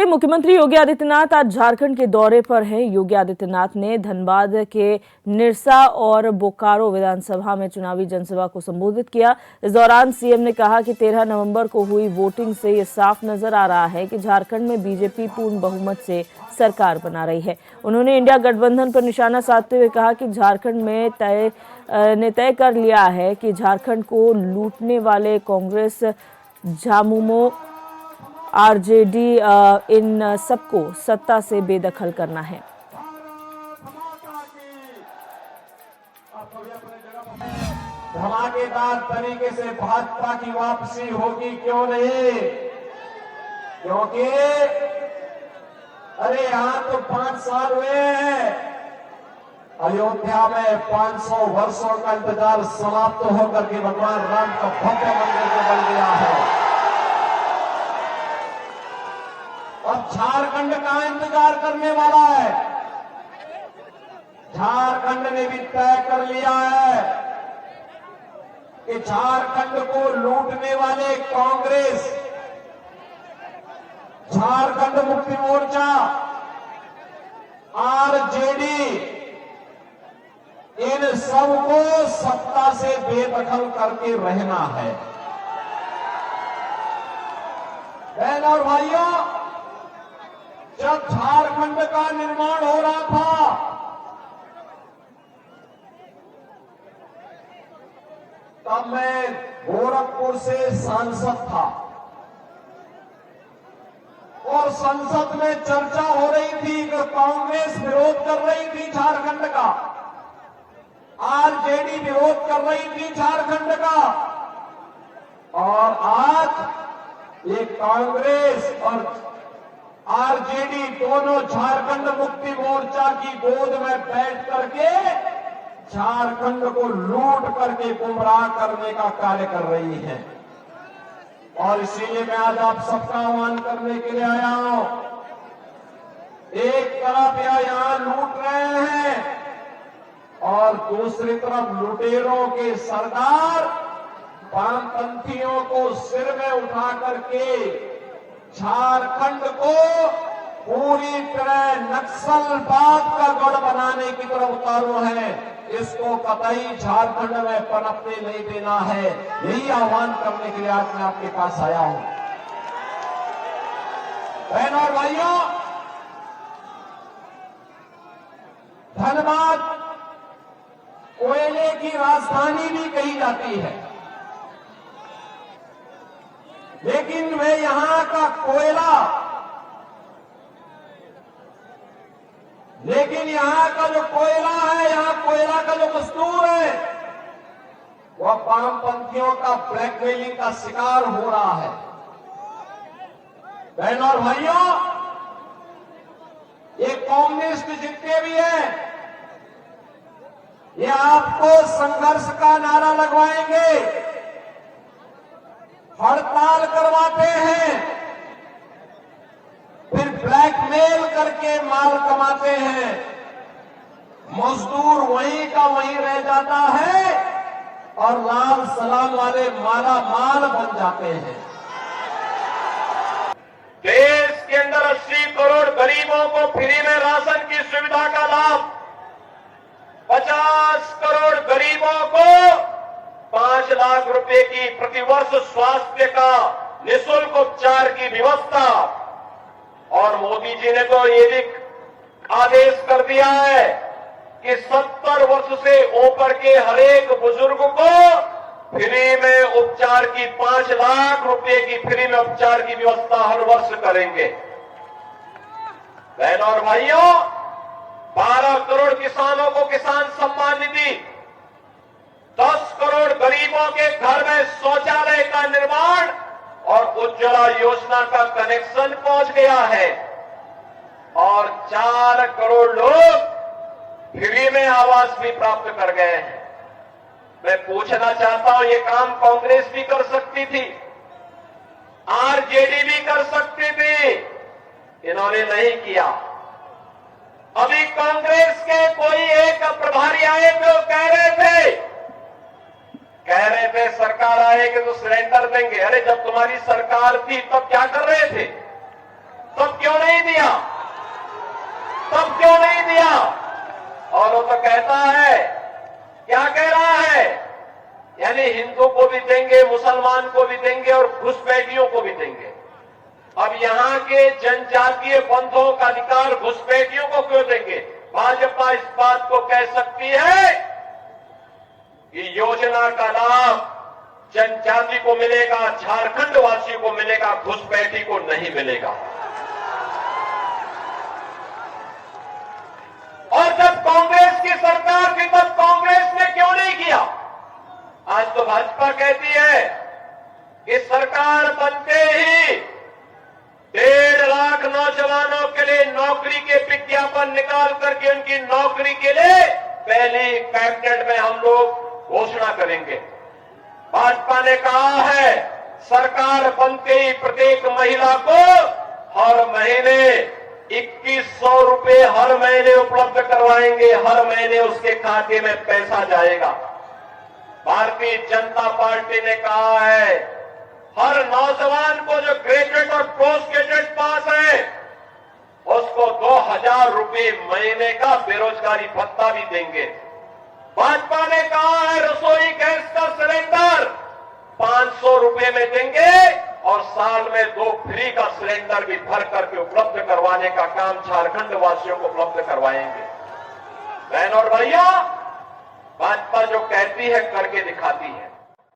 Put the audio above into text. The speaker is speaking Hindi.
मुख्यमंत्री योगी आदित्यनाथ आज झारखंड के दौरे पर हैं। योगी आदित्यनाथ ने धनबाद के निरसा और बोकारो विधानसभा में चुनावी जनसभा को संबोधित किया। इस दौरान सीएम ने कहा कि 13 नवंबर को हुई वोटिंग से ये साफ नजर आ रहा है कि झारखंड में बीजेपी पूर्ण बहुमत से सरकार बना रही है। उन्होंने इंडिया गठबंधन पर निशाना साधते हुए कहा कि झारखंड में तय कर लिया है कि झारखंड को लूटने वाले कांग्रेस, झामुमो, आरजेडी इन सबको सत्ता से बेदखल करना है। धमाकेदार तरीके से भाजपा की वापसी होगी, क्यों नहीं? क्योंकि अरे यहां तो 5 साल हुए हैं। अयोध्या में 500 वर्षों का इंतजार समाप्त होकर के भगवान राम का भव्य मंदिर बन गया है। अब झारखंड का इंतजार करने वाला है। झारखंड ने भी तय कर लिया है कि झारखंड को लूटने वाले कांग्रेस, झारखंड मुक्ति मोर्चा, आरजेडी, इन सबको सत्ता से बेदखल करके रहना है। बहन और भाइयों, जब झारखंड का निर्माण हो रहा था, तब मैं गोरखपुर से सांसद था और संसद में चर्चा हो रही थी कि कांग्रेस विरोध कर रही थी झारखंड का, आरजेडी विरोध कर रही थी झारखंड का, और आज ये कांग्रेस और आरजेडी दोनों झारखंड मुक्ति मोर्चा की गोद में बैठ करके झारखंड को लूट करके गुमराह करने का कार्य कर रही है। और इसीलिए मैं आज आप सबका आह्वान करने के लिए आया हूं। एक तरफ यहां लूट रहे हैं और दूसरी तरफ लुटेरों के सरदार वामपंथियों को सिर में उठा करके झारखंड को पूरी तरह नक्सलवाद का गढ़ बनाने की तरफ उतारू है। इसको कतई झारखंड में पनपने नहीं देना है। यही आह्वान करने के लिए आज मैं आपके पास आया हूं। बहन और भाइयों, धनबाद कोयले की राजधानी भी कही जाती है, लेकिन वे यहां का कोयला, लेकिन यहां का जो कोयला है, यहां कोयला का जो मजदूर है, वह वामपंथियों का ब्लैकमेलिंग का शिकार हो रहा है। बहनों और भाइयों, ये कम्युनिस्ट जितने भी हैं, ये आपको संघर्ष का नारा लगवाएंगे, हड़ताल करवाते हैं, फिर ब्लैकमेल करके माल कमाते हैं। मजदूर वहीं का वहीं रह जाता है और लाल सलाम वाले माला माल बन जाते हैं। देश के अंदर 80 करोड़ गरीबों को फ्री में राशन की सुविधा का लाभ, 50 करोड़ गरीबों को 5 लाख रुपए की प्रतिवर्ष स्वास्थ्य का निःशुल्क उपचार की व्यवस्था, और मोदी जी ने तो ये भी आदेश कर दिया है कि 70 वर्ष से ऊपर के हर एक बुजुर्ग को फ्री में उपचार की 5 लाख रुपए की फ्री में उपचार की व्यवस्था हर वर्ष करेंगे। बहनों और भाइयों, 12 करोड़ किसानों को किसान सम्मान निधि, 10 करोड़ गरीबों के घर में शौचालय का निर्माण और उज्ज्वला योजना का कनेक्शन पहुंच गया है, और 4 करोड़ लोग फ्री में आवास भी प्राप्त कर गए हैं। मैं पूछना चाहता हूं, ये काम कांग्रेस भी कर सकती थी, आरजेडी भी कर सकती थी, इन्होंने नहीं किया। अभी कांग्रेस के कोई एक प्रभारी आए तो कह रहे थे सरकार आएगी तो सिलेंडर देंगे। अरे जब तुम्हारी सरकार थी तब क्या कर रहे थे? तब क्यों नहीं दिया? तब क्यों नहीं दिया? और वो तो कहता है, क्या कह रहा है, यानी हिंदू को भी देंगे, मुसलमान को भी देंगे और घुसपैठियों को भी देंगे। अब यहां के जनजातीय बंधुओं का अधिकार घुसपैठियों को क्यों देंगे? भाजपा इस बात को कह सकती है कि योजना का लाभ जनजाति को मिलेगा, झारखंड वासियों को मिलेगा, घुसपैठी को नहीं मिलेगा। और जब कांग्रेस की सरकार थी तब कांग्रेस ने क्यों नहीं किया? आज तो भाजपा कहती है कि सरकार बनते ही 1.5 लाख नौजवानों के लिए नौकरी के विज्ञापन निकाल करके उनकी नौकरी के लिए पहली कैबिनेट में हम लोग घोषणा करेंगे। भाजपा ने कहा है सरकार बनते ही प्रत्येक महिला को हर महीने 2100 रुपए हर महीने उपलब्ध करवाएंगे। हर महीने उसके खाते में पैसा जाएगा। भारतीय जनता पार्टी ने कहा है हर नौजवान को जो ग्रेजुएट और पोस्ट ग्रेजुएट पास है उसको 2000 रुपए महीने का बेरोजगारी भत्ता भी देंगे। भाजपा ने कहा है रसोई गैस का सिलेंडर 500 रुपए में देंगे और साल में 2 फ्री का सिलेंडर भी भर करके उपलब्ध करवाने का काम झारखंड वासियों को उपलब्ध करवाएंगे। बहन और भैया, भाजपा जो कहती है करके दिखाती है।